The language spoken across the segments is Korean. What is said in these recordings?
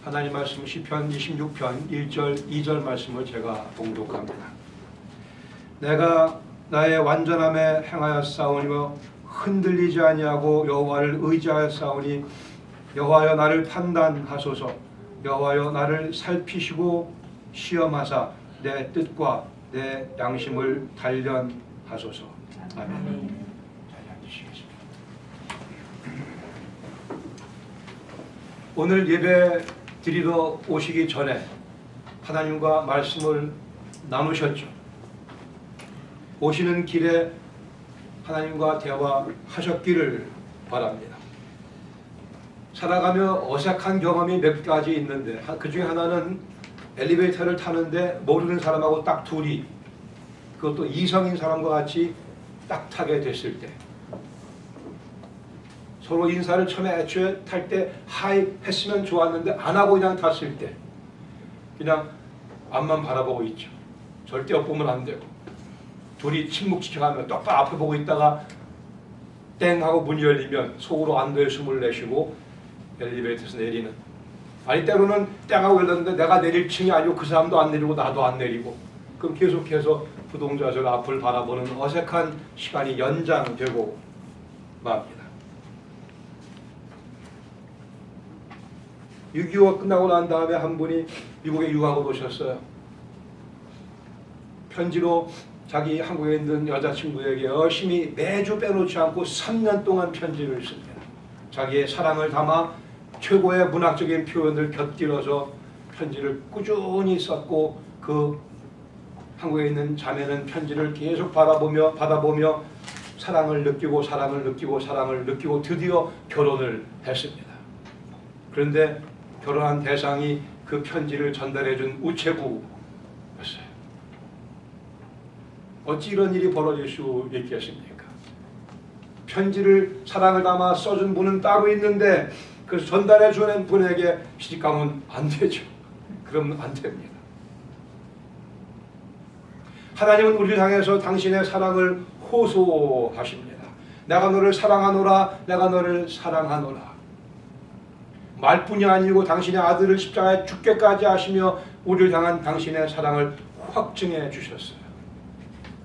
하나님 말씀 시편 26편 1절 2절 말씀을 제가 봉독합니다. 내가 나의 완전함에 행하였사오니며 흔들리지 아니하고 여호와를 의지하였사오니 여호와여 나를 판단하소서. 여호와여 나를 살피시고 시험하사 내 뜻과 내 양심을 단련하소서. 아멘. 잘 앉으시겠습니다. 오늘 예배 드리러 오시기 전에 하나님과 말씀을 나누셨죠. 오시는 길에 하나님과 대화하셨기를 바랍니다. 살아가며 어색한 경험이 몇 가지 있는데 그 중에 하나는 엘리베이터를 타는데 모르는 사람하고 딱 둘이, 그것도 이성인 사람과 같이 딱 타게 됐을 때, 서로 인사를 처음에 애초에 탈 때 하이 했으면 좋았는데 안 하고 그냥 탔을 때 그냥 앞만 바라보고 있죠. 절대 엿보면 안 되고, 둘이 침묵 지켜가며 똑바로 앞에 보고 있다가 땡 하고 문이 열리면 속으로 안도의 숨을 내쉬고 엘리베이터에서 내리는, 아니 때로는 땡 하고 열렸는데 내가 내릴 층이 아니고 그 사람도 안 내리고 나도 안 내리고, 그럼 계속해서 부동자들 앞을 바라보는 어색한 시간이 연장되고 맙니다. 6.25 끝나고 난 다음에 한 분이 미국에 유학을 오셨어요. 편지로 자기 한국에 있는 여자친구에게 열심히 매주 빼놓지 않고 3년 동안 편지를 씁니다. 자기의 사랑을 담아 최고의 문학적인 표현을 곁들여서 편지를 꾸준히 썼고, 그 한국에 있는 자매는 편지를 계속 받아보며 사랑을 느끼고 드디어 결혼을 했습니다. 그런데 결혼한 대상이 그 편지를 전달해준 우체부였어요. 어찌 이런 일이 벌어질 수 있겠습니까? 편지를 사랑을 담아 써준 분은 따로 있는데 그래서 전달해주는 분에게 시집가면 안 되죠. 그러면 안 됩니다. 하나님은 우리를 향해서 당신의 사랑을 호소하십니다. 내가 너를 사랑하노라, 내가 너를 사랑하노라. 말뿐이 아니고 당신의 아들을 십자가에 죽게까지 하시며 우리를 향한 당신의 사랑을 확증해 주셨어요.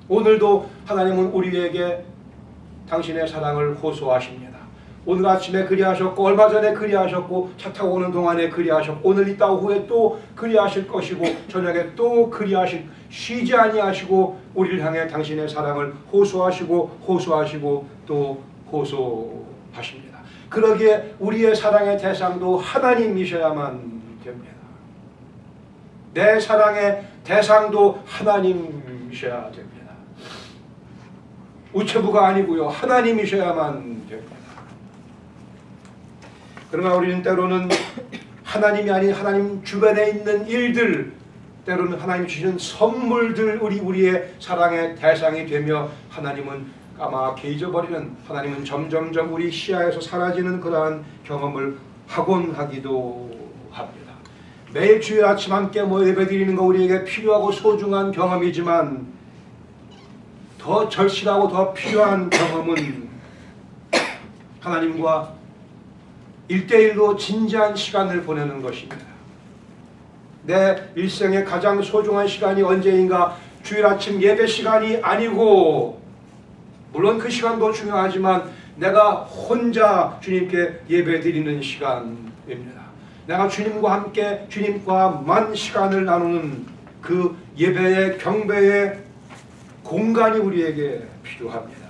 오늘도 하나님은 우리에게 당신의 사랑을 호소하십니다. 오늘 아침에 그리하셨고, 얼마 전에 그리하셨고, 차 타고 오는 동안에 그리하셨고, 오늘 이따 오후에 또 그리하실 것이고, 저녁에 또 쉬지 아니하시고 우리를 향해 당신의 사랑을 호소하시고 또 호소하십니다. 그러기에 우리의 사랑의 대상도 하나님이셔야만 됩니다. 내 사랑의 대상도 하나님이셔야 됩니다. 우체부가 아니고요, 하나님이셔야만 됩니다. 그러나 우리는 때로는 하나님이 아닌 하나님 주변에 있는 일들, 때로는 하나님 주시는 선물들, 우리의 사랑의 대상이 되며 하나님은 까맣게 잊어버리는, 하나님은 점점점 우리 시야에서 사라지는 그러한 경험을 하곤 하기도 합니다. 매일 주일 아침 함께 예배드리는 거 우리에게 필요하고 소중한 경험이지만 더 절실하고 더 필요한 경험은 하나님과 1대1로 진지한 시간을 보내는 것입니다. 내 일생의 가장 소중한 시간이 언제인가? 주일 아침 예배 시간이 아니고, 물론 그 시간도 중요하지만 내가 혼자 주님께 예배 드리는 시간입니다. 내가 주님과 함께 주님과만 시간을 나누는 그 예배의 경배의 공간이 우리에게 필요합니다.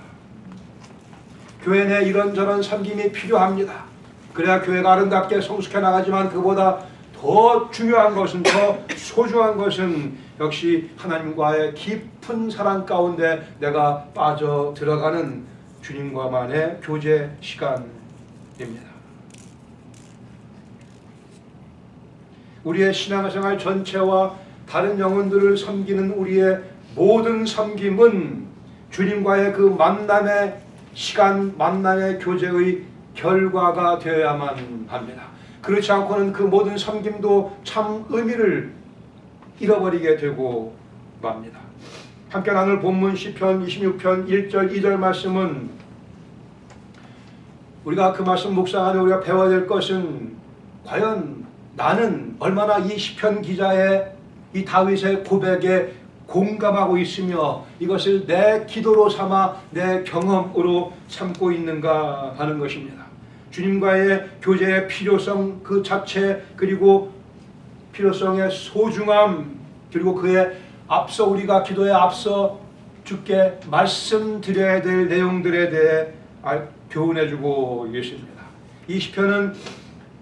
교회 내 이런저런 섬김이 필요합니다. 그래야 교회가 아름답게 성숙해 나가지만 그보다 더 중요한 것은, 더 소중한 것은 역시 하나님과의 깊은 사랑 가운데 내가 빠져 들어가는 주님과만의 교제 시간입니다. 우리의 신앙생활 전체와 다른 영혼들을 섬기는 우리의 모든 섬김은 주님과의 그 만남의 시간, 만남의 교제의 결과가 되어야만 합니다. 그렇지 않고는 그 모든 섬김도 참 의미를 잃어버리게 되고 맙니다. 함께 나눌 본문 시편 26편 1절 2절 말씀은, 우리가 그 말씀 묵상하며 우리가 배워야 될 것은 과연 나는 얼마나 이 시편 기자의 이 다윗의 고백에 공감하고 있으며 이것을 내 기도로 삼아 내 경험으로 삼고 있는가 하는 것입니다. 주님과의 교제의 필요성 그 자체, 그리고 필요성의 소중함, 그리고 그에 앞서 우리가 기도에 앞서 주께 말씀드려야 될 내용들에 대해 교훈해주고 계십니다. 이 시편은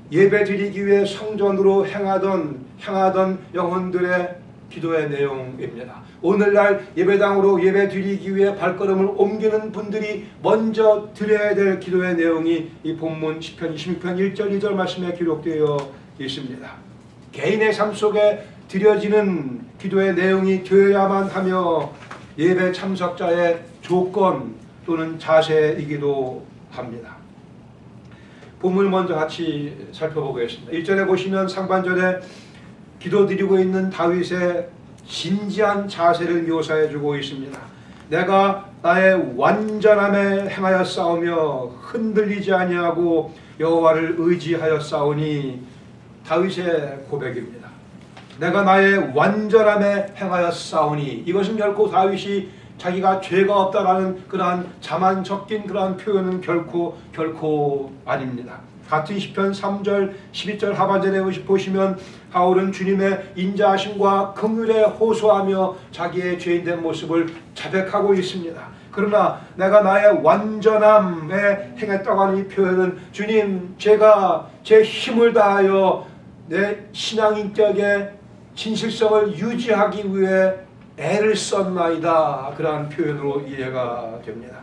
예배드리기 위해 성전으로 향하던 영혼들의 기도의 내용입니다. 오늘날 예배당으로 예배드리기 위해 발걸음을 옮기는 분들이 먼저 드려야 될 기도의 내용이 이 본문 시편 26편 1절 2절 말씀에 기록되어 있습니다. 개인의 삶 속에 드려지는 기도의 내용이 되어야만 하며 예배 참석자의 조건 또는 자세이기도 합니다. 본문을 먼저 같이 살펴보겠습니다. 1절에 보시면 상반절에 기도드리고 있는 다윗의 진지한 자세를 묘사해주고 있습니다. 내가 나의 완전함에 행하여 싸우며 흔들리지 아니하고 여호와를 의지하여 싸우니, 다윗의 고백입니다. 내가 나의 완전함에 행하여 싸우니, 이것은 결코 다윗이 자기가 죄가 없다라는 그러한 자만 섞인 그러한 표현은 결코 아닙니다. 같은 시편 3절 12절 하반절에 보시면 하울은 주님의 인자하심과 긍휼에 호소하며 자기의 죄인된 모습을 자백하고 있습니다. 그러나 내가 나의 완전함에 행했다고 하는 이 표현은 주님, 제가 제 힘을 다하여 내 신앙인격의 진실성을 유지하기 위해 애를 썼나이다, 그러한 표현으로 이해가 됩니다.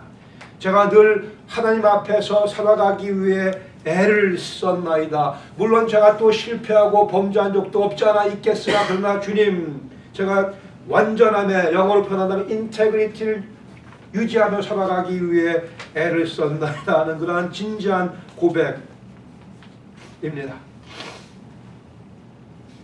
제가 늘 하나님 앞에서 살아가기 위해 애를 썼나이다. 물론 제가 또 실패하고 범죄한 적도 없지 않아 있겠으나, 그러나 주님, 제가 완전함에, 영어로 표현한다면 인테그리티를 유지하며 살아가기 위해 애를 썼나이다 하는 그러한 진지한 고백입니다.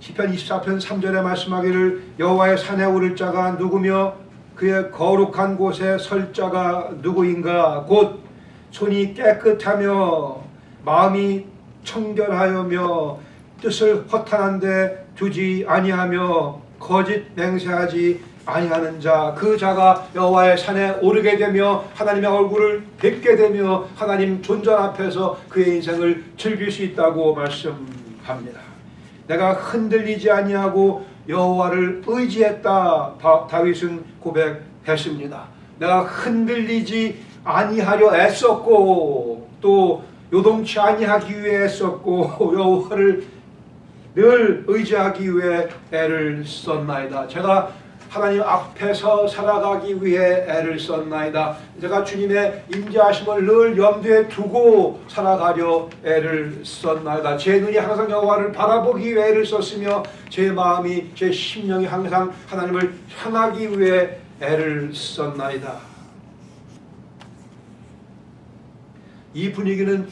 시편 24편 3절에 말씀하기를 여호와의 산에 오를 자가 누구며 그의 거룩한 곳에 설 자가 누구인가? 곧 손이 깨끗하며 마음이 청결하여며 뜻을 허탄한데 두지 아니하며 거짓 맹세하지 아니하는 자, 그 자가 여호와의 산에 오르게 되며 하나님의 얼굴을 뵙게 되며 하나님 존전 앞에서 그의 인생을 즐길 수 있다고 말씀합니다. 내가 흔들리지 아니하고 여호와를 의지했다, 다윗은 고백했습니다. 내가 흔들리지 아니하려 애썼고 또 요동치 아니하기 위해 애썼고 여호와를 늘 의지하기 위해 애를 썼나이다. 제가 하나님 앞에서 살아가기 위해 애를 썼나이다. 제가 주님의 인자하심을 늘 염두에 두고 살아가려 애를 썼나이다. 제 눈이 항상 여호와를 바라보기 위해 애를 썼으며 제 마음이, 제 심령이 항상 하나님을 향하기 위해 애를 썼나이다. 이 분위기는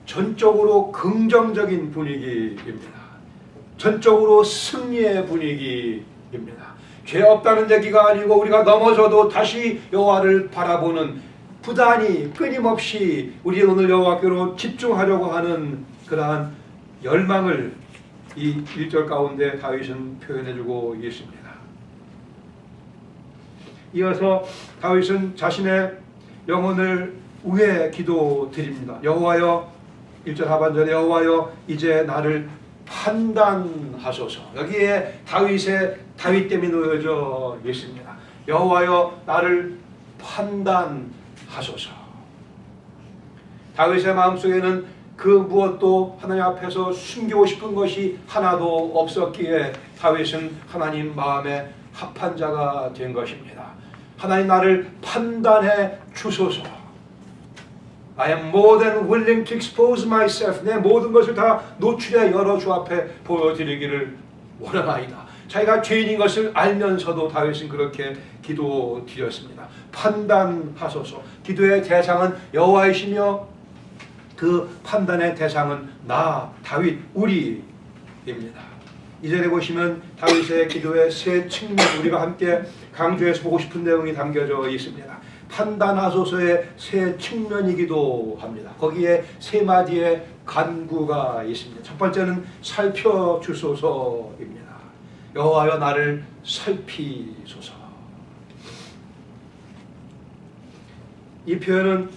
전적으로 긍정적인 분위기입니다. 전적으로 승리의 분위기입니다. 죄 없다는 얘기가 아니고 우리가 넘어져도 다시 여호와를 바라보는, 부단히 끊임없이 우리 오늘 여호와께로 집중하려고 하는 그러한 열망을 이 1절 가운데 다윗은 표현해주고 있습니다. 이어서 다윗은 자신의 영혼을 위해 기도드립니다. 여호와여, 1절 하반절에 여호와여 이제 나를 판단하소서. 여기에 다윗됨이 놓여져 있습니다. 여호와여 나를 판단하소서. 다윗의 마음속에는 그 무엇도 하나님 앞에서 숨기고 싶은 것이 하나도 없었기에 다윗은 하나님 마음에 합한 자가 된 것입니다. 하나님 나를 판단해 주소서. I am more than willing to expose myself. 내 모든 것을 다 노출해 열어 주 앞에 보여드리기를 원하나이다. 자기가 죄인인 것을 알면서도 다윗은 그렇게 기도드렸습니다. 판단하소서. 기도의 대상은 여호와이시며 그 판단의 대상은 나, 다윗, 우리입니다. 이전에 보시면 다윗의 기도의 세 측면, 우리가 함께 강조해서 보고 싶은 내용이 담겨져 있습니다. 판단하소서의 세 측면이기도 합니다. 거기에 세 마디의 간구가 있습니다. 첫 번째는 살펴주소서입니다. 여호와여 나를 살피소서. 이 표현은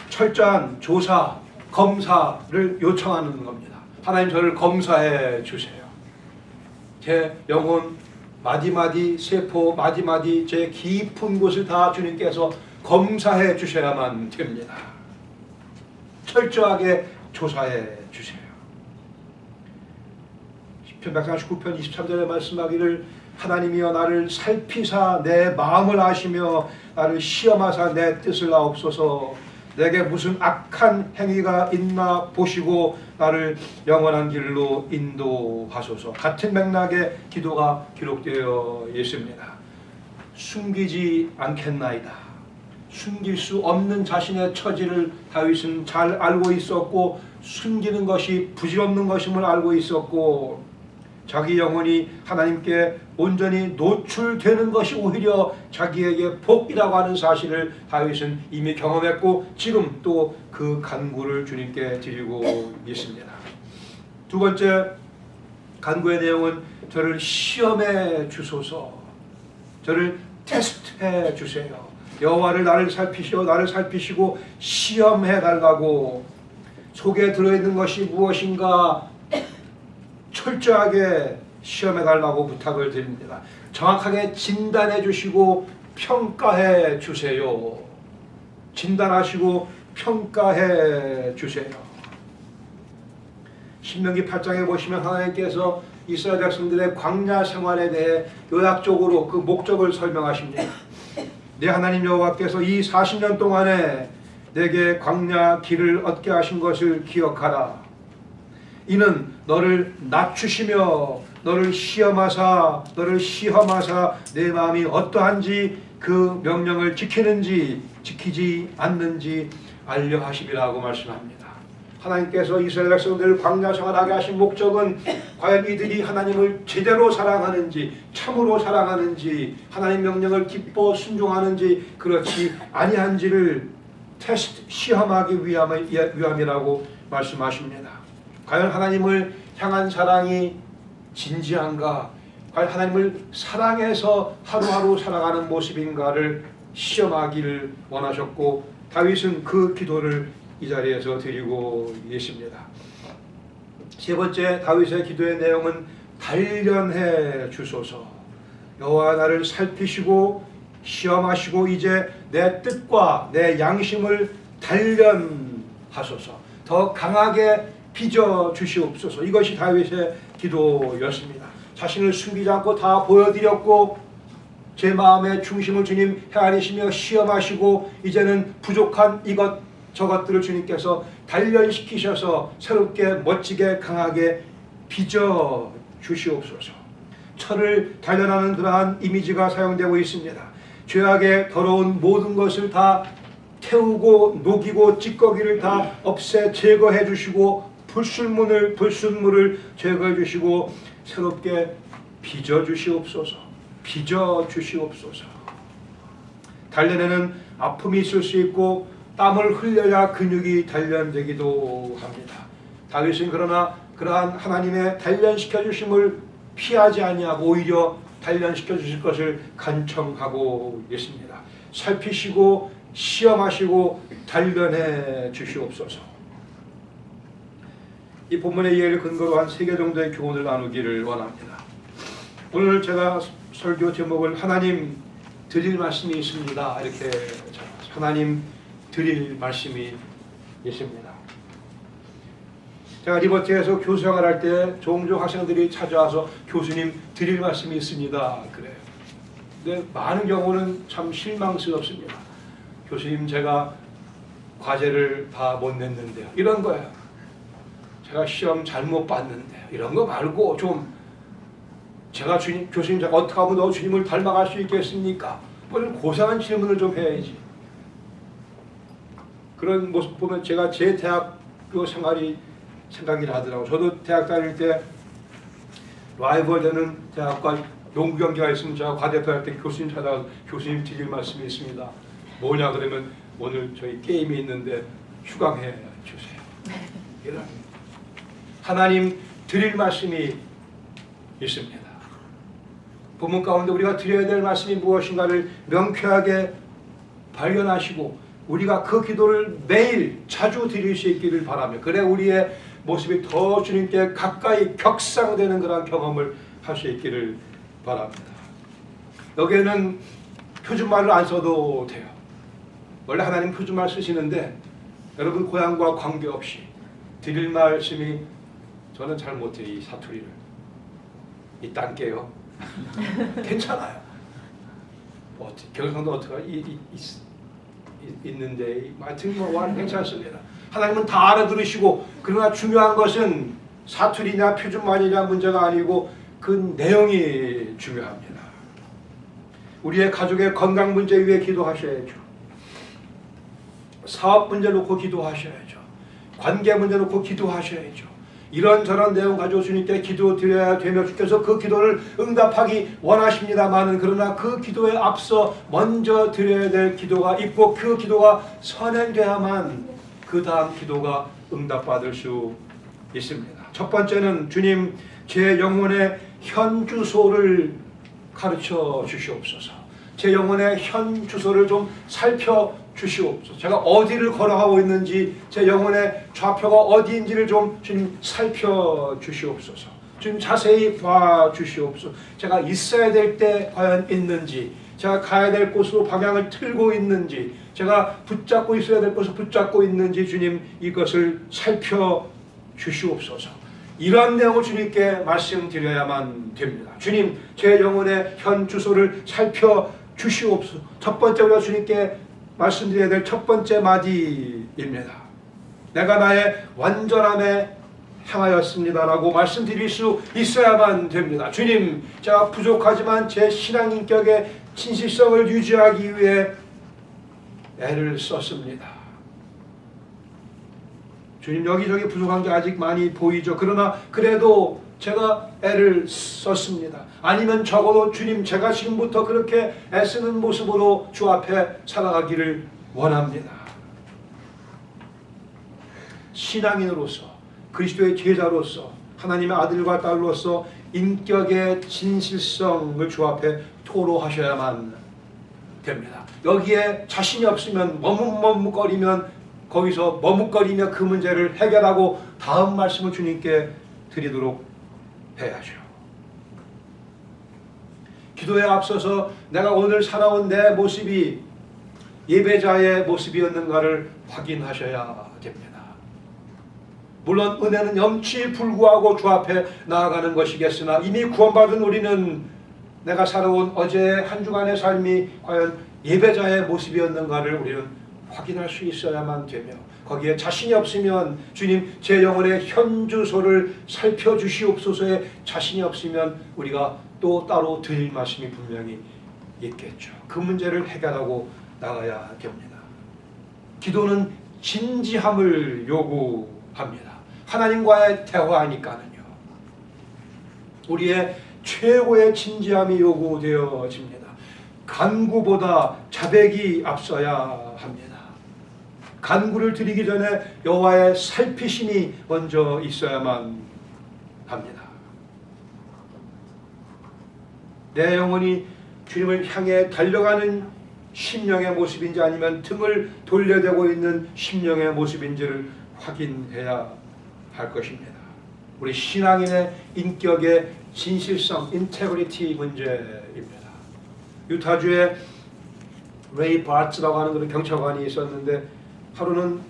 철저한 조사, 검사를 요청하는 겁니다. 하나님 저를 검사해 주세요. 제 영혼 마디마디 세포 마디마디 제 깊은 곳을 다 주님께서 검사해 주셔야만 됩니다. 철저하게 조사해 주세요. 시편 139편 23절에 말씀하기를 하나님이여 나를 살피사 내 마음을 아시며 나를 시험하사 내 뜻을 아옵소서. 내게 무슨 악한 행위가 있나 보시고 나를 영원한 길로 인도하소서. 같은 맥락의 기도가 기록되어 있습니다. 숨기지 않겠나이다. 숨길 수 없는 자신의 처지를 다윗은 잘 알고 있었고 숨기는 것이 부질없는 것임을 알고 있었고 자기 영혼이 하나님께 온전히 노출되는 것이 오히려 자기에게 복이라고 하는 사실을 다윗은 이미 경험했고 지금 또 그 간구를 주님께 드리고 있습니다. 두 번째 간구의 내용은 저를 시험해 주소서. 저를 테스트해 주세요. 여호와를 나를 살피시고 시험해 달라고. 속에 들어있는 것이 무엇인가 철저하게 시험해 달라고 부탁을 드립니다. 정확하게 진단해 주시고 평가해 주세요. 진단하시고 평가해 주세요. 신명기 8장에 보시면 하나님께서 이스라엘 백성들의 광야 생활에 대해 요약적으로 그 목적을 설명하십니다. 내 하나님 여호와께서 이 40년 동안에 내게 광야 길을 얻게 하신 것을 기억하라. 이는 너를 낮추시며 너를 시험하사 내 마음이 어떠한지 그 명령을 지키는지 지키지 않는지 알려 하심이라고 말씀합니다. 하나님께서 이스라엘 백성들을 광야 생활하게 하신 목적은 과연 이들이 하나님을 제대로 사랑하는지 참으로 사랑하는지 하나님 명령을 기뻐 순종하는지 그렇지 아니한지를 테스트 시험하기 위함이라고 말씀하십니다. 과연 하나님을 향한 사랑이 진지한가? 과연 하나님을 사랑해서 하루하루 살아가는 모습인가를 시험하기를 원하셨고 다윗은 그 기도를 이 자리에서 드리고 계십니다. 세 번째 다윗의 기도의 내용은 단련해 주소서. 여호와 나를 살피시고 시험하시고 이제 내 뜻과 내 양심을 단련하소서. 더 강하게 빚어 주시옵소서. 이것이 다윗의 기도였습니다. 자신을 숨기지 않고 다 보여드렸고 제 마음의 중심을 주님 헤아리시며 시험하시고 이제는 부족한 이것 저것들을 주님께서 단련시키셔서 새롭게 멋지게 강하게 빚어 주시옵소서. 철을 단련하는 그러한 이미지가 사용되고 있습니다. 죄악의 더러운 모든 것을 다 태우고 녹이고 찌꺼기를 다 없애 제거해 주시고 불순물을 제거해 주시고 새롭게 빚어 주시옵소서. 빚어 주시옵소서. 단련에는 아픔이 있을 수 있고 땀을 흘려야 근육이 단련되기도 합니다. 다윗은 그러나 그러한 하나님의 단련시켜 주심을 피하지 아니하고 오히려 단련시켜 주실 것을 간청하고 있습니다. 살피시고 시험하시고 단련해 주시옵소서. 이 본문의 이해를 근거로 한 3개 정도의 교훈을 나누기를 원합니다. 오늘 제가 설교 제목을 하나님 드릴 말씀이 있습니다. 이렇게 하나님 드릴 말씀이 있습니다. 제가 리버티에서 교수생활할 때 종종 학생들이 찾아와서 교수님 드릴 말씀이 있습니다. 그래요. 근데 많은 경우는 참 실망스럽습니다. 교수님 제가 과제를 다 못 냈는데요. 이런 거예요. 제가 시험 잘못 봤는데요. 이런 거 말고 좀 제가 교수님 제가 어떻게 하면 너 주님을 닮아갈 수 있겠습니까? 뭐 고상한 질문을 좀 해야지. 그런 모습 보면 제가 제 대학교 생활이 생각이 나더라고요. 저도 대학 다닐 때 라이벌 되는 대학과 농구 경기가 있으면 제가 과대표 할 때 교수님 찾아가서 교수님 드릴 말씀이 있습니다. 뭐냐 그러면 오늘 저희 게임이 있는데 휴강해 주세요. 이런 하나님 드릴 말씀이 있습니다. 본문 가운데 우리가 드려야 될 말씀이 무엇인가를 명쾌하게 발견하시고 우리가 그 기도를 매일 자주 드릴 수 있기를 바라며, 그래 우리의 모습이 더 주님께 가까이 격상되는 그런 경험을 할 수 있기를 바랍니다. 여기에는 표준말을 안 써도 돼요. 원래 하나님 표준말 쓰시는데 여러분 고향과 관계없이 드릴 말씀이, 저는 잘 못해요. 이 사투리를 이딴 게요. 괜찮아요. 경상도 어떻게 있는데 하여튼 뭐 괜찮습니다. 하나님은 다 알아들으시고, 그러나 중요한 것은 사투리냐 표준말이냐 문제가 아니고 그 내용이 중요합니다. 우리의 가족의 건강 문제 위에 기도하셔야죠. 사업 문제 놓고 기도하셔야죠. 관계 문제 놓고 기도하셔야죠. 이런저런 내용 가지고 주님께 기도 드려야 되며 주께서 그 기도를 응답하기 원하십니다만은, 그러나 그 기도에 앞서 먼저 드려야 될 기도가 있고 그 기도가 선행돼야만 그 다음 기도가 응답받을 수 있습니다. 첫 번째는 주님 제 영혼의 현 주소를 가르쳐 주시옵소서. 제 영혼의 현 주소를 좀 살펴 주시옵소서. 제가 어디를 걸어가고 있는지, 제 영혼의 좌표가 어디인지를 좀 주님 살펴 주시옵소서. 주님 자세히 봐 주시옵소서. 제가 있어야 될 때 과연 있는지, 제가 가야 될 곳으로 방향을 틀고 있는지, 제가 붙잡고 있어야 될 곳을 붙잡고 있는지 주님 이것을 살펴 주시옵소서. 이러한 내용을 주님께 말씀드려야만 됩니다. 주님 제 영혼의 현 주소를 살펴 주시옵소서. 첫 번째 우리가 주님께 말씀드려야 될 첫 번째 마디입니다. 내가 나의 완전함에 향하였습니다라고 말씀드릴 수 있어야만 됩니다. 주님 제가 부족하지만 제 신앙 인격의 진실성을 유지하기 위해 애를 썼습니다. 주님 여기저기 부족한 게 아직 많이 보이죠. 그러나 그래도 제가 애를 썼습니다. 아니면 적어도 주님 제가 지금부터 그렇게 애쓰는 모습으로 주 앞에 살아가기를 원합니다. 신앙인으로서, 그리스도의 제자로서, 하나님의 아들과 딸로서 인격의 진실성을 주 앞에 토로하셔야만 됩니다. 여기에 자신이 없으면 머뭇머뭇거리면 거기서 머뭇거리며 그 문제를 해결하고 다음 말씀을 주님께 드리도록 해야죠. 기도에 앞서서 내가 오늘 살아온 내 모습이 예배자의 모습이었는가를 확인하셔야 됩니다. 물론 은혜는 염치 불구하고 주 앞에 나아가는 것이겠으나 이미 구원받은 우리는 내가 살아온 어제 한 주간의 삶이 과연 예배자의 모습이었는가를 우리는 확인할 수 있어야만 되며, 거기에 자신이 없으면 주님 제 영혼의 현 주소를 살펴주시옵소서에 자신이 없으면 우리가 또 따로 드릴 말씀이 분명히 있겠죠. 그 문제를 해결하고 나가야 됩니다. 기도는 진지함을 요구합니다. 하나님과의 대화니까는요. 우리의 최고의 진지함이 요구되어집니다. 간구보다 자백이 앞서야 합니다. 간구를 드리기 전에 여호와의 살피심이 먼저 있어야만 합니다. 내 영혼이 주님을 향해 달려가는 심령의 모습인지 아니면 등을 돌려대고 있는 심령의 모습인지를 확인해야 할 것입니다. 우리 신앙인의 인격의 진실성, 인테그리티 문제입니다. 유타주에 레이 바츠라고 하는 그런 경찰관이 있었는데 하루는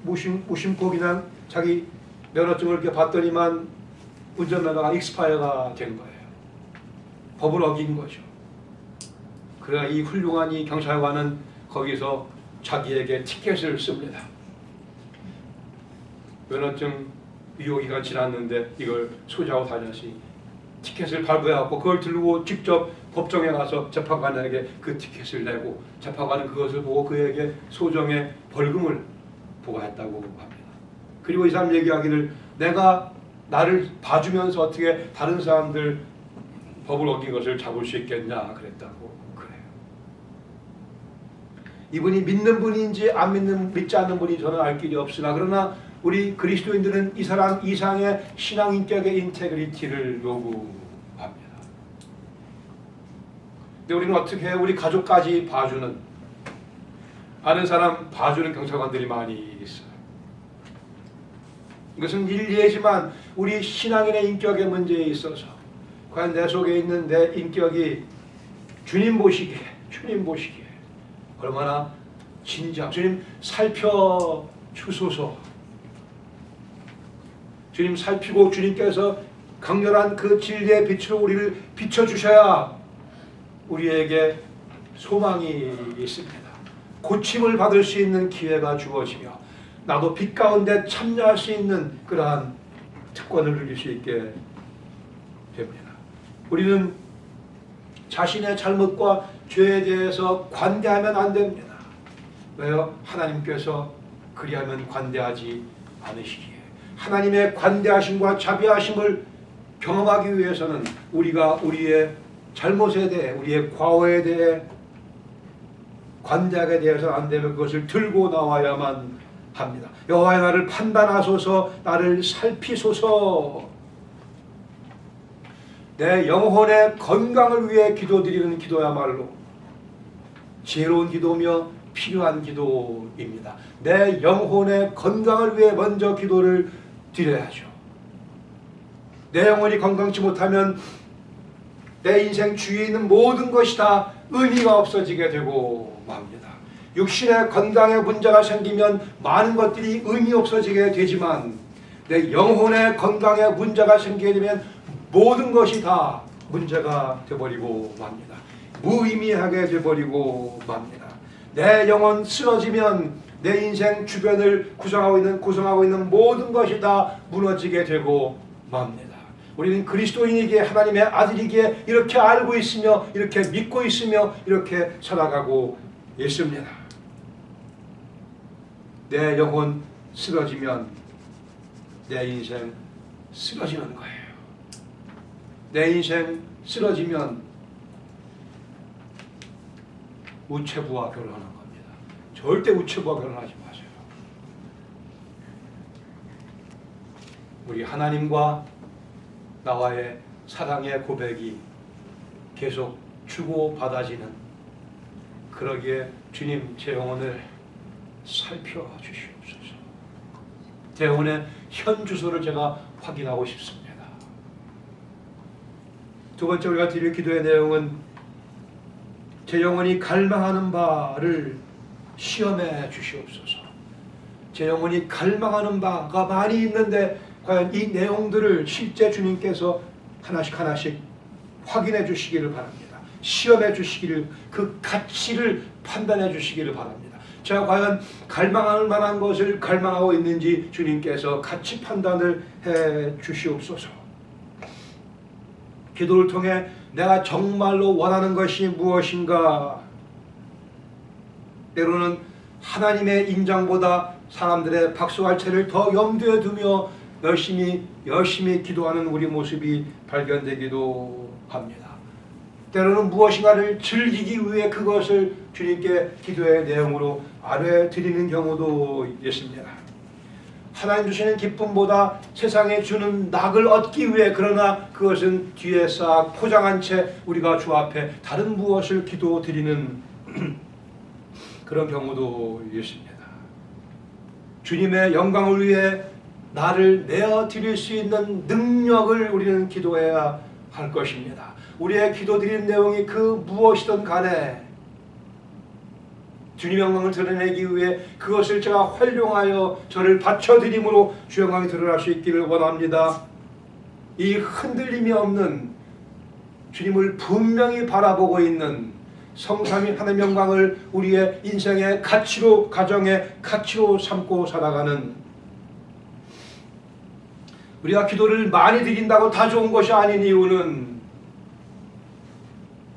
무심코 그냥 자기 면허증을 이렇게 봤더니만 운전면허가 익스파이어가 된 거예요. 법을 어긴 거죠. 그러나 이 훌륭한 이 경찰관은 거기서 자기에게 티켓을 씁니다. 면허증 유효기간 지났는데 이걸 소지하고 다녔으니 티켓을 발부해갖고 그걸 들고 직접 법정에 가서 재판관에게 그 티켓을 내고 재판관은 그것을 보고 그에게 소정의 벌금을 부과했다고 합니다. 그리고 이 사람 얘기하기를 내가 나를 봐주면서 어떻게 다른 사람들 법을 어긴 것을 잡을 수 있겠냐 그랬다고 그래요. 이분이 믿는 분인지 믿지 않는 분이 저는 알 길이 없으나, 그러나 우리 그리스도인들은 이 사람 이상의 신앙 인격의 인테그리티를 요구합니다. 근데 우리는 어떻게 우리 가족까지 봐주는, 아는 사람 봐주는 경찰관들이 많이 있어요. 이것은 일례지만 우리 신앙인의 인격의 문제에 있어서 과연 내 속에 있는 내 인격이 주님 보시기에 얼마나 진지하고, 주님 살펴주소서, 주님 살피고 주님께서 강렬한 그 진리의 빛으로 우리를 비춰주셔야 우리에게 소망이 있습니다. 고침을 받을 수 있는 기회가 주어지며 나도 빛 가운데 참여할 수 있는 그러한 특권을 누릴 수 있게 됩니다. 우리는 자신의 잘못과 죄에 대해서 관대하면 안 됩니다. 왜요? 하나님께서 그리하면 관대하지 않으시기에. 하나님의 관대하심과 자비하심을 경험하기 위해서는 우리가 우리의 잘못에 대해, 우리의 과오에 대해 관대하게 대해서는 안 되면 그것을 들고 나와야만 합니다. 여호와의 나를 판단하소서, 나를 살피소서. 내 영혼의 건강을 위해 기도드리는 기도야말로 지혜로운 기도며 필요한 기도입니다. 내 영혼의 건강을 위해 먼저 기도를 드려야죠. 내 영혼이 건강치 못하면 내 인생 주위에 있는 모든 것이 다 의미가 없어지게 되고 맙니다. 육신의 건강에 문제가 생기면 많은 것들이 의미 없어지게 되지만 내 영혼의 건강에 문제가 생기게 되면 모든 것이 다 문제가 되어버리고 맙니다. 무의미하게 되어버리고 맙니다. 내 영혼 쓰러지면 내 인생 주변을 구성하고 있는 모든 것이 다 무너지게 되고 맙니다. 우리는 그리스도인이기에, 하나님의 아들이기에 이렇게 알고 있으며 이렇게 믿고 있으며 이렇게 살아가고 있습니다. 내 영혼 쓰러지면 내 인생 쓰러지는 거예요. 내 인생 쓰러지면 우체부와 결혼하는 겁니다. 절대 우체부와 결혼하지 마세요. 우리 하나님과 나와의 사랑의 고백이 계속 주고받아지는, 그러기에 주님 제 영혼을 살펴주시옵소서. 제 영혼의 현 주소를 제가 확인하고 싶습니다. 두 번째 우리가 드릴 기도의 내용은 제 영혼이 갈망하는 바를 시험해 주시옵소서. 제 영혼이 갈망하는 바가 많이 있는데 과연 이 내용들을 실제 주님께서 하나씩 하나씩 확인해 주시기를 바랍니다. 시험해 주시기를, 그 가치를 판단해 주시기를 바랍니다. 제가 과연 갈망할 만한 것을 갈망하고 있는지 주님께서 가치 판단을 해 주시옵소서. 기도를 통해 내가 정말로 원하는 것이 무엇인가, 때로는 하나님의 인정보다 사람들의 박수갈채를 더 염두에 두며 열심히 기도하는 우리 모습이 발견되기도 합니다. 때로는 무엇인가를 즐기기 위해 그것을 주님께 기도의 내용으로 아뢰드리는 경우도 있습니다. 하나님 주시는 기쁨보다 세상에 주는 낙을 얻기 위해, 그러나 그것은 뒤에 싹 포장한 채 우리가 주 앞에 다른 무엇을 기도드리는 그런 경우도 있습니다. 주님의 영광을 위해 나를 내어드릴 수 있는 능력을 우리는 기도해야 할 것입니다. 우리의 기도드리는 내용이 그 무엇이든 간에 주님의 영광을 드러내기 위해 그것을 제가 활용하여 저를 바쳐드림으로 주 영광이 드러날 수 있기를 원합니다. 이 흔들림이 없는 주님을 분명히 바라보고 있는 성삼위 하나님의 영광을 우리의 인생의 가치로, 가정의 가치로 삼고 살아가는, 우리가 기도를 많이 드린다고 다 좋은 것이 아닌 이유는,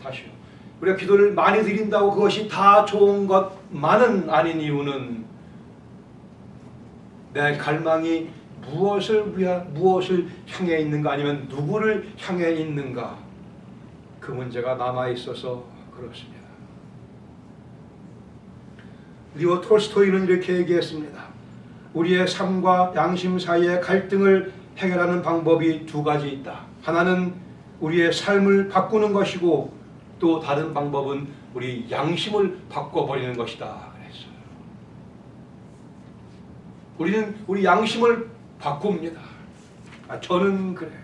다시요, 우리가 기도를 많이 드린다고 그것이 다 좋은 것만은 아닌 이유는 내 갈망이 무엇을 향해 있는가, 아니면 누구를 향해 있는가, 그 문제가 남아있어서 그렇습니다. 리오 톨스토이는 이렇게 얘기했습니다. 우리의 삶과 양심 사이의 갈등을 해결하는 방법이 두 가지 있다. 하나는 우리의 삶을 바꾸는 것이고 또 다른 방법은 우리 양심을 바꿔버리는 것이다 그랬어요. 우리는 우리 양심을 바꿉니다. 저는 그래요.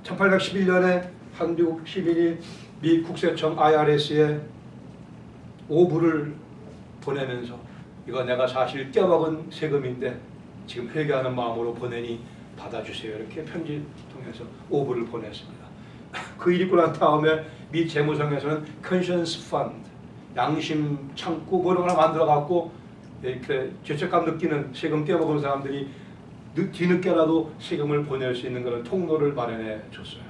1811년에 한국 시민이 미 국세청 IRS에 오불을 보내면서 이거 내가 사실 떼먹은 세금인데 지금 회개하는 마음으로 보내니 받아주세요. 이렇게 편지 통해서 오불을 보냈습니다. 그 일 있고 난 다음에 미 재무청에서는 Conscience Fund, 양심 창구 뭐 이런 걸 만들어갖고 이렇게 죄책감 느끼는 세금 떼먹은 사람들이 뒤늦게라도 세금을 보낼 수 있는 그런 통로를 마련해 줬어요.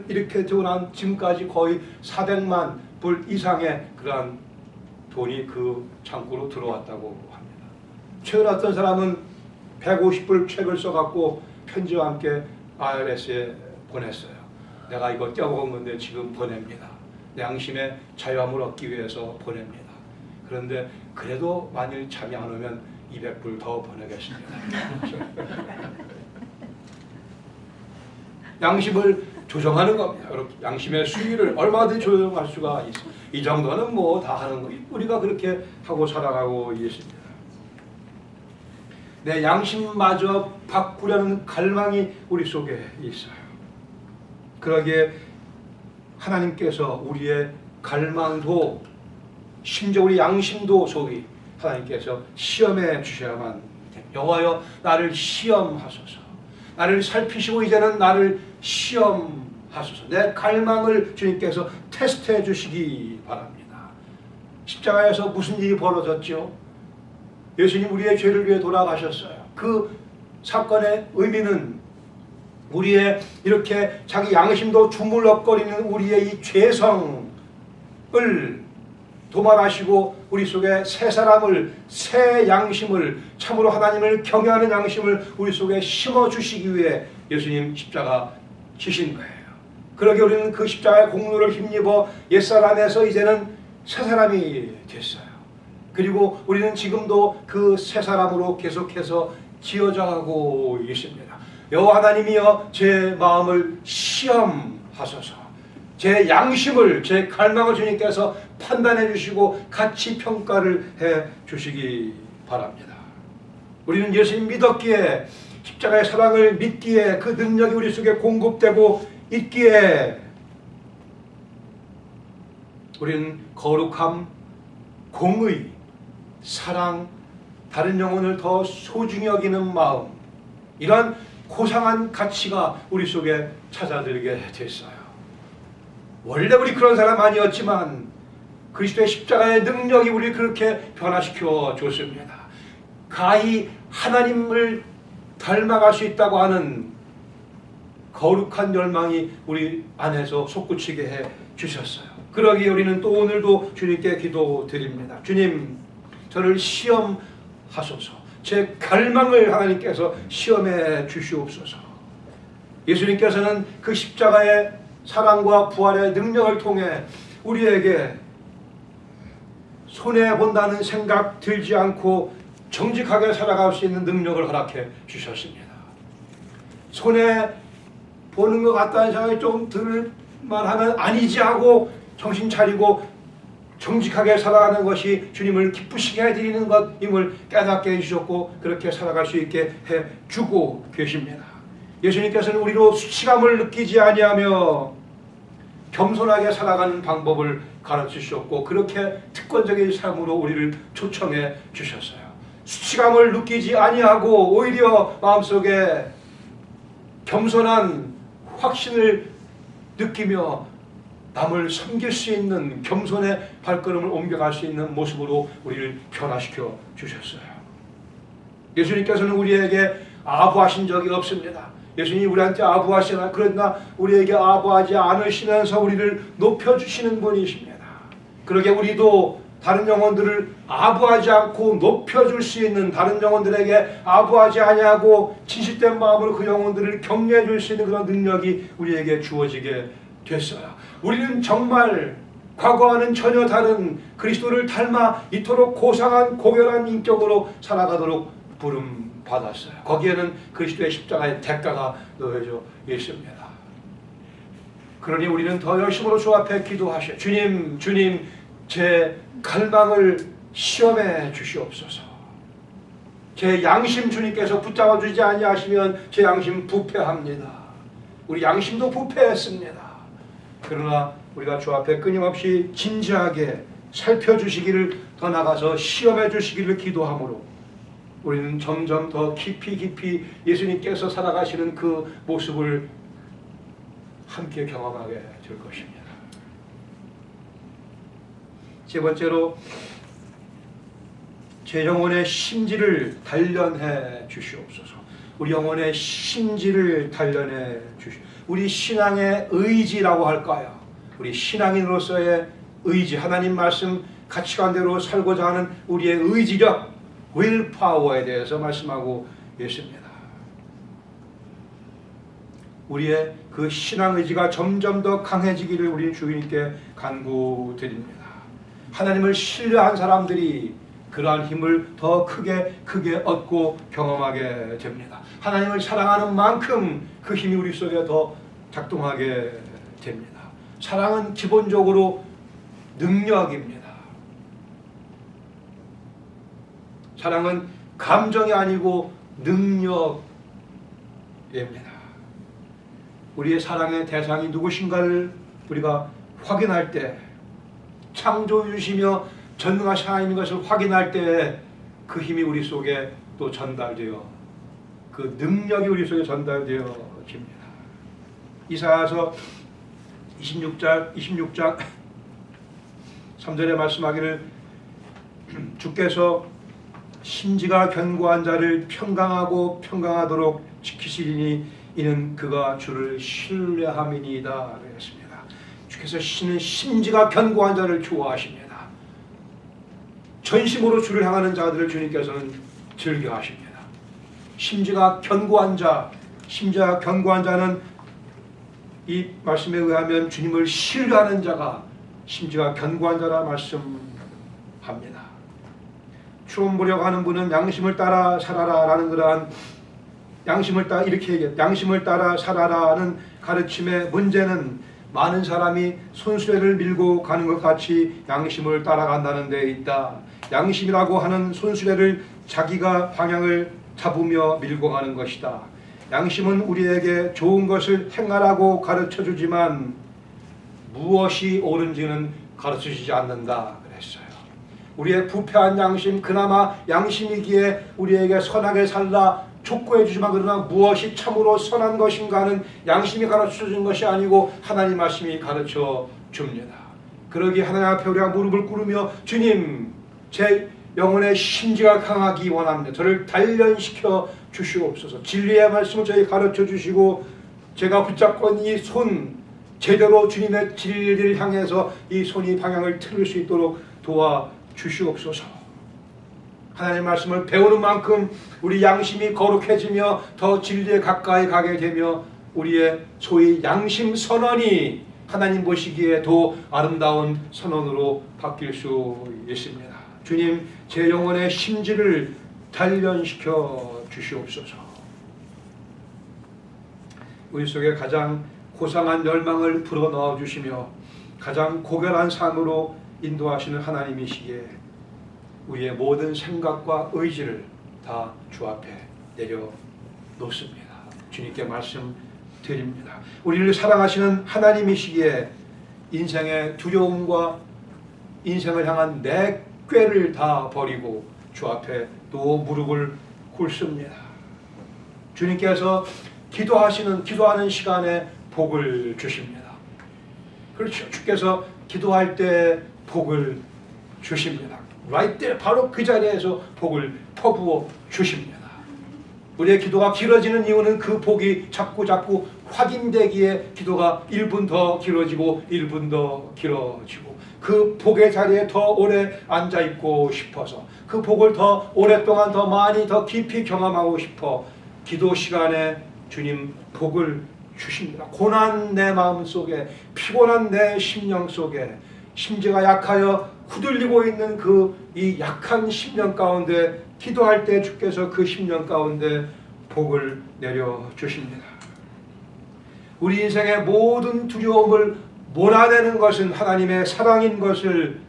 이렇게 되고 난 지금까지 거의 400만 불 이상의 그러한 돈이 그 창구로 들어왔다고 합니다. 최근에 어떤 사람은 150불 책을 써갖고 편지와 함께 IRS에 보냈어요. 내가 이거 떼어먹은 건데 지금 보냅니다. 양심의 자유함을 얻기 위해서 보냅니다. 그런데 그래도 만일 잠이 안 오면 200불 더 보내겠습니다. 양심을 조정하는 겁니다. 양심의 수위를 얼마든지 조정할 수가 있습니다. 이 정도는 뭐 다 하는 거. 우리가 그렇게 하고 살아가고 있습니다. 내 양심마저 바꾸려는 갈망이 우리 속에 있어요. 그러기에 하나님께서 우리의 갈망도 심지어 우리 양심도 소위 하나님께서 시험해 주셔야만 됩니다. 여호와여 나를 시험하소서. 나를 살피시고 이제는 나를 시험하소서. 내 갈망을 주님께서 테스트해 주시기 바랍니다. 십자가에서 무슨 일이 벌어졌죠? 예수님 우리의 죄를 위해 돌아가셨어요. 그 사건의 의미는 우리의 이렇게 자기 양심도 주물럭거리는 우리의 이 죄성을 도말하시고 우리 속에 새 사람을, 새 양심을, 참으로 하나님을 경외하는 양심을 우리 속에 심어주시기 위해 예수님 십자가 지신 거예요. 그러게 우리는 그 십자가의 공로를 힘입어 옛사람에서 이제는 새 사람이 됐어요. 그리고 우리는 지금도 그 새 사람으로 계속해서 지어져가고 있습니다. 여호와 하나님이여 제 마음을 시험하소서. 제 양심을, 제 갈망을 주님께서 판단해 주시고 같이 평가를 해 주시기 바랍니다. 우리는 예수님 믿었기에, 십자가의 사랑을 믿기에, 그 능력이 우리 속에 공급되고 있기에 우리는 거룩함, 공의, 사랑, 다른 영혼을 더 소중히 여기는 마음, 이러한 고상한 가치가 우리 속에 찾아들게 됐어요. 원래 우리 그런 사람 아니었지만 그리스도의 십자가의 능력이 우리를 그렇게 변화시켜 줬습니다. 가히 하나님을 닮아갈 수 있다고 하는 거룩한 열망이 우리 안에서 솟구치게 해 주셨어요. 그러기에 우리는 또 오늘도 주님께 기도드립니다. 주님, 저를 시험하소서. 제 갈망을 하나님께서 시험해 주시옵소서. 예수님께서는 그 십자가의 사랑과 부활의 능력을 통해 우리에게 손해본다는 생각 들지 않고 정직하게 살아갈 수 있는 능력을 허락해 주셨습니다. 손해보는 것 같다는 생각이 좀 들만 하면 아니지 하고 정신 차리고 정직하게 살아가는 것이 주님을 기쁘시게 해드리는 것임을 깨닫게 해주셨고 그렇게 살아갈 수 있게 해주고 계십니다. 예수님께서는 우리로 수치감을 느끼지 아니하며 겸손하게 살아가는 방법을 가르치셨고 그렇게 특권적인 삶으로 우리를 초청해 주셨어요. 수치감을 느끼지 아니하고 오히려 마음속에 겸손한 확신을 느끼며 남을 섬길 수 있는 겸손의 발걸음을 옮겨갈 수 있는 모습으로 우리를 변화시켜 주셨어요. 예수님께서는 우리에게 아부하신 적이 없습니다. 예수님이 우리한테 아부하시나 그러나 우리에게 아부하지 않으시면서 우리를 높여주시는 분이십니다. 그러게 우리도 다른 영혼들을 아부하지 않고 높여줄 수 있는, 다른 영혼들에게 아부하지 아니하고 진실된 마음으로 그 영혼들을 격려해 줄 수 있는 그런 능력이 우리에게 주어지게 됐어요. 우리는 정말 과거와는 전혀 다른 그리스도를 닮아 이토록 고상한 고결한 인격으로 살아가도록 부름 받았어요. 거기에는 그리스도의 십자가의 대가가 놓여져 있습니다. 그러니 우리는 더 열심으로 주 앞에 기도하셔. 주님, 주님, 제 갈망을 시험해 주시옵소서. 제 양심 주님께서 붙잡아 주지 아니하시면 제 양심 부패합니다. 우리 양심도 부패했습니다. 그러나 우리가 주 앞에 끊임없이 진지하게 살펴주시기를, 더 나가서 시험해 주시기를 기도함으로 우리는 점점 더 깊이 예수님께서 살아가시는 그 모습을 함께 경험하게 될 것입니다. 세 번째로, 제 영혼의 심지를 단련해 주시옵소서. 우리 영혼의 심지를 단련해 주시옵소서. 우리 신앙의 의지라고 할까요? 우리 신앙인으로서의 의지, 하나님 말씀 가치관대로 살고자 하는 우리의 의지력, willpower에 대해서 말씀하고 있습니다. 우리의 그 신앙 의지가 점점 더 강해지기를 우리 주님께 간구드립니다. 하나님을 신뢰한 사람들이 그러한 힘을 더 크게 얻고 경험하게 됩니다. 하나님을 사랑하는 만큼 그 힘이 우리 속에 더 작동하게 됩니다. 사랑은 기본적으로 능력입니다. 사랑은 감정이 아니고 능력입니다. 우리의 사랑의 대상이 누구신가를 우리가 확인할 때, 창조주시며 전능하신 하나님인 것을 확인할 때 그 힘이 우리 속에 또 전달되어, 그 능력이 우리 속에 전달되어집니다. 이사야서 26장 3절에 말씀하기를, 주께서 심지가 견고한 자를 평강하도록 지키시리니 이는 그가 주를 신뢰함이니이다 그랬습니다. 주께서 심지가 견고한 자를 좋아하십니다. 전심으로 주를 향하는 자들을 주님께서는 즐겨하십니다. 심지가 견고한 자는 이 말씀에 의하면 주님을 신뢰하는 자가 심지가 견고한 자라 말씀합니다. 추원 보려고 하는 분은 양심을 따라 살아라 라는 그러한 이렇게 얘기해요. 양심을 따라 살아라는 가르침의 문제는 많은 사람이 손수레를 밀고 가는 것 같이 양심을 따라간다는 데 있다. 양심이라고 하는 손수레를 자기가 방향을 잡으며 밀고 가는 것이다. 양심은 우리에게 좋은 것을 행하라고 가르쳐주지만 무엇이 옳은지는 가르쳐주지 않는다 그랬어요. 우리의 부패한 양심, 그나마 양심이기에 우리에게 선하게 살라 촉구해 주지만, 그러나 무엇이 참으로 선한 것인가는 양심이 가르쳐 주는 것이 아니고 하나님 말씀이 가르쳐 줍니다. 그러기 하나님 앞에 우리가 무릎을 꿇으며, 주님, 제 영혼의 심지가 강하기 원합니다. 저를 단련시켜 주시옵소서. 진리의 말씀을 저희 가르쳐 주시고, 제가 붙잡고 이 손 제대로 주님의 진리를 향해서 이 손이 방향을 틀을 수 있도록 도와 주시옵소서. 하나님의 말씀을 배우는 만큼 우리 양심이 거룩해지며 더 진리에 가까이 가게 되며 우리의 소위 양심 선언이 하나님 보시기에 더 아름다운 선언으로 바뀔 수 있습니다. 주님, 제 영혼의 심지를 단련시켜 주시옵소서. 우리 속에 가장 고상한 열망을 불어넣어 주시며 가장 고결한 삶으로 인도하시는 하나님이시기에 우리의 모든 생각과 의지를 다 주 앞에 내려놓습니다. 주님께 말씀드립니다. 우리를 사랑하시는 하나님이시기에 인생의 두려움과 인생을 향한 내 꾀를 다 버리고 주 앞에 또 무릎을 꿇습니다. 주님께서 기도하는 시간에 복을 주십니다. 그렇죠. 주께서 기도할 때 복을 주십니다. right there, 바로 그 자리에서 복을 퍼부어 주십니다. 우리의 기도가 길어지는 이유는 그 복이 자꾸 확인되기에 기도가 1분 더 길어지고 1분 더 길어지고, 그 복의 자리에 더 오래 앉아있고 싶어서, 그 복을 더 오랫동안 더 많이 더 깊이 경험하고 싶어 기도 시간에 주님 복을 주십니다. 고난 내 마음 속에, 피곤한 내 심령 속에 심지가 약하여 후들리고 있는 이 약한 심령 가운데 기도할 때 주께서 그 심령 가운데 복을 내려 주십니다. 우리 인생의 모든 두려움을 몰아내는 것은 하나님의 사랑인 것을,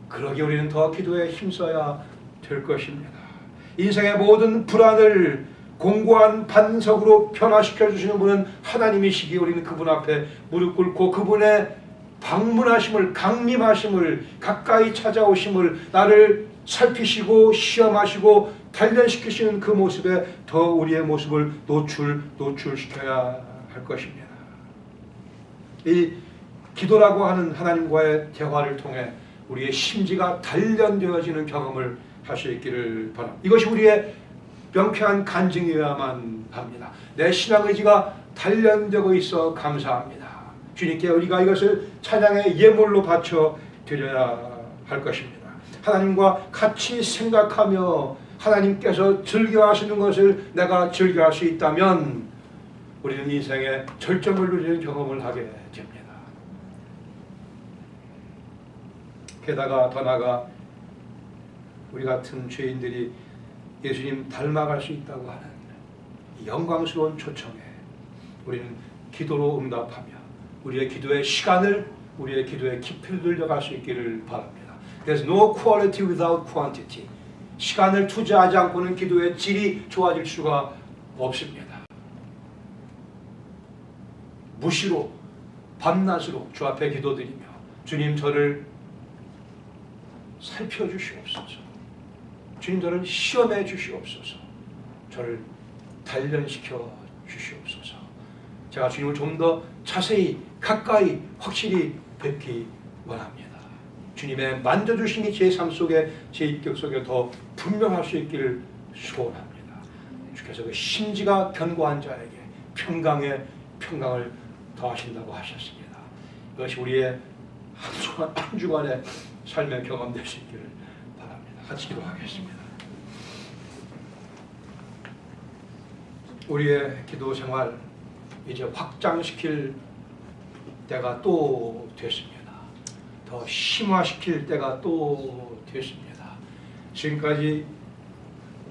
그러기 우리는 더 기도에 힘써야 될 것입니다. 인생의 모든 불안을 공고한 반석으로 변화시켜 주시는 분은 하나님이시기에 우리는 그분 앞에 무릎 꿇고 그분의 방문하심을, 강림하심을, 가까이 찾아오심을, 나를 살피시고 시험하시고 단련시키시는 그 모습에 더 우리의 모습을 노출시켜야 할 것입니다. 이 기도라고 하는 하나님과의 대화를 통해 우리의 심지가 단련되어지는 경험을 할 수 있기를 바랍니다. 이것이 우리의 명쾌한 간증이어야만 합니다. 내 신앙 의지가 단련되고 있어 감사합니다. 주님께 우리가 이것을 찬양의 예물로 바쳐 드려야 할 것입니다. 하나님과 같이 생각하며 하나님께서 즐겨하시는 것을 내가 즐겨할 수 있다면 우리는 인생의 절정을 누리는 경험을 하게 됩니다. 게다가 더 나아가 우리 같은 죄인들이 예수님 닮아갈 수 있다고 하는 영광스러운 초청에 우리는 기도로 응답하며 우리의 기도의 시간을, 우리의 기도의 깊이를 늘려갈 수 있기를 바랍니다. There's no quality without quantity. 시간을 투자하지 않고는 기도의 질이 좋아질 수가 없습니다. 무시로 밤낮으로 주 앞에 기도드리며 주님 저를 살펴주시옵소서. 주님 저를 시험해 주시옵소서. 저를 단련시켜 주시옵소서. 제가 주님을 좀 더 자세히 가까이 확실히 뵙기 원합니다. 주님의 만져주심이 제 삶 속에, 제 인격 속에 더 분명할 수 있기를 소원합니다. 주께서 그 심지가 견고한 자에게 평강의 평강을 더하신다고 하셨습니다. 이것이 우리의 한 주간의 삶의 경험 될 수 있기를 바랍니다. 같이 기도하겠습니다. 우리의 기도 생활 이제 확장시킬 때가 또 됐습니다. 더 심화시킬 때가 또 됐습니다. 지금까지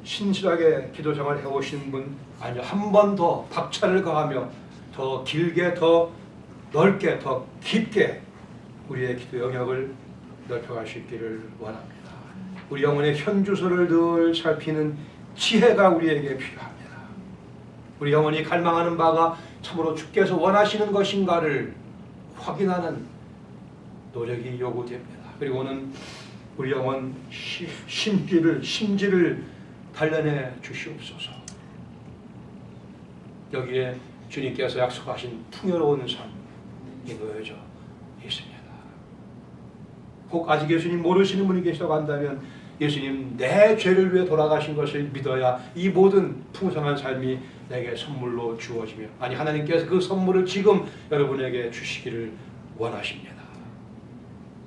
신실하게 기도 생활 해오신 분, 아니요, 한 번 더 박차를 가하며 더 길게, 더 넓게, 더 깊게 우리의 기도 영역을 넓혀갈 수 있기를 원합니다. 우리 영혼의 현주소를 늘 살피는 지혜가 우리에게 필요합니다. 우리 영혼이 갈망하는 바가 참으로 주께서 원하시는 것인가를 확인하는 노력이 요구됩니다. 그리고는 우리 영혼 심지를 단련해 주시옵소서. 여기에 주님께서 약속하신 풍요로운 삶이 놓여져 있습니다. 혹 아직 예수님 모르시는 분이 계시다고 한다면 예수님 내 죄를 위해 돌아가신 것을 믿어야 이 모든 풍성한 삶이 내게 선물로 주어지며, 아니 하나님께서 그 선물을 지금 여러분에게 주시기를 원하십니다.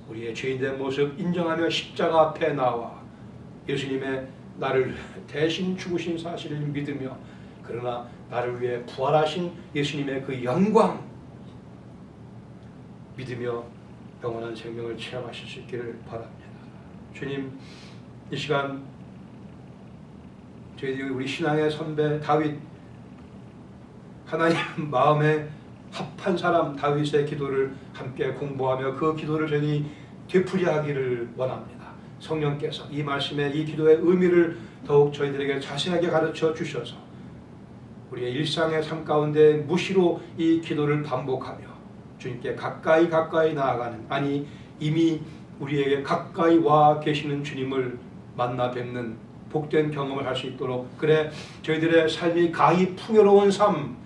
우리의 죄인된 모습 인정하며 십자가 앞에 나와 예수님의 나를 대신 죽으신 사실을 믿으며, 그러나 나를 위해 부활하신 예수님의 그 영광 믿으며 영원한 생명을 체험하실 수 있기를 바랍니다. 주님, 이 시간 저희들이 우리 신앙의 선배 다윗, 하나님 마음에 합한 사람 다윗의 기도를 함께 공부하며 그 기도를 저희 되풀이하기를 원합니다. 성령께서 이 말씀에 이 기도의 의미를 더욱 저희들에게 자세하게 가르쳐 주셔서 우리의 일상의 삶 가운데 무시로 이 기도를 반복하며 주님께 가까이 나아가는, 아니 이미 우리에게 가까이 와 계시는 주님을 만나 뵙는 복된 경험을 할 수 있도록, 그래 저희들의 삶이 가히 풍요로운 삶,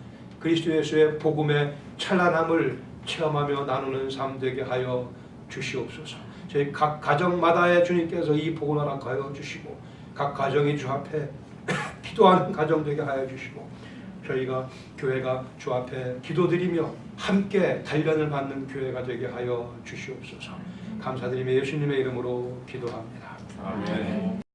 그리스도 예수의 복음의 찬란함을 체험하며 나누는 삶 되게 하여 주시옵소서. 저희 각 가정마다의 주님께서 이 복을 허락하여 주시고 각 가정이 주 앞에 기도하는 가정 되게 하여 주시고 저희가 교회가 주 앞에 기도드리며 함께 단련을 받는 교회가 되게 하여 주시옵소서. 감사드리며 예수님의 이름으로 기도합니다. 아멘.